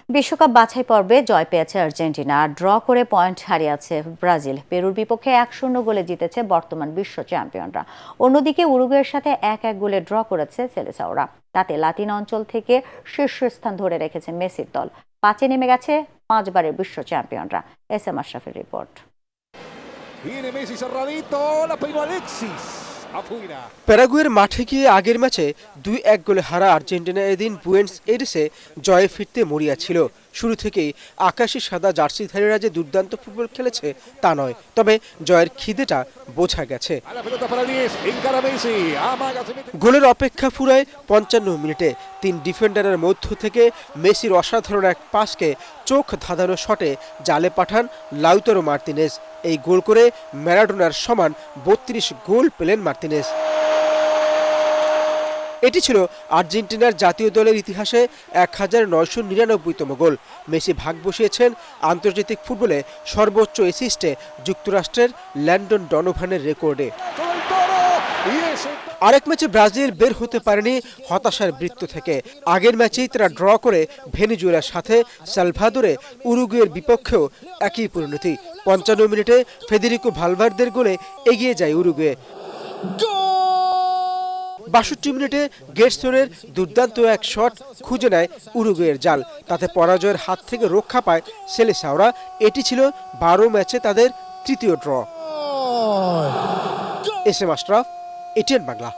বিশ্বকাপ বাছাই পর্বে জয় পেয়েছে আর্জেন্টিনা আর ড্র করে পয়েন্ট হারিয়েছে ব্রাজিল। পেরুর বিপক্ষে 1-0 গোলে জিতেছে বর্তমান বিশ্ব চ্যাম্পিয়নরা। অন্যদিকে উরুগুয়ের সাথে 1-1 গোলে ড্র করেছে সেলেসাওরা। তাতে লাতিন অঞ্চল থেকে শীর্ষস্থান ধরে রেখেছে মেসির দল। 5-এ নেমে গেছে 5 বারের বিশ্ব চ্যাম্পিয়নরা। এস এম আশরাফের রিপোর্ট। প্যারাগুয়ের মাঠে গিয়ে আগের ম্যাচে 2-1 গোলে হারা আর্জেন্টিনা এদিন বুয়েন্স এরিসে জয়ে ফিরতে মরিয়া ছিল। শুরু থেকেই আকাশি সাদা জার্সিধারীরা যে দুর্দান্ত ফুটবল খেলেছে তা নয়, তবে জয়ের খিদেটা বোঝা গেছে। গোলের অপেক্ষা ফুরায় 55 মিনিটে 3 ডিফেন্ডারের মধ্য থেকে মেসির অসাধারণ এক পাসকে চোখ ধাঁধানো শটে জালে পাঠান লাউতারো মার্তিনেজ। এই গোল করে ম্যারাডোনার সমান 32 গোল পেলেন মার্তিনেজ। এটি ছিল আর্জেন্টিনার জাতীয় দলের ইতিহাসে 1999তম গোল। মেসি ভাগ বসিয়েছেন আন্তর্জাতিক ফুটবলে সর্বোচ্চ অ্যাসিস্টে যুক্তরাষ্ট্রের ল্যান্ডন ডনোভানের রেকর্ডে। আরেক ম্যাচে ব্রাজিল বের হতে পারেনি হতাশার বৃত্ত থেকে। আগের ম্যাচেই তারা ড্র করে ভেনেজুয়েলার সাথে সালভাদোরে উরুগুয়ের বিপক্ষেও একই পরিণতি। 55 মিনিটে ফেদেরিকো ভালভার্দের গোলে এগিয়ে যায় উরুগুয়ে। 62 মিনিটে গেটসনের দুর্দান্ত এক শট খুঁজে নেয় উরুগুয়ের জাল। তাতে পরাজয়ের হাত থেকে রক্ষা পায় সেলেসাওরা। এটি ছিল 12 ম্যাচে তাদের তৃতীয় draw. S M Ashraf, ATN Bangla.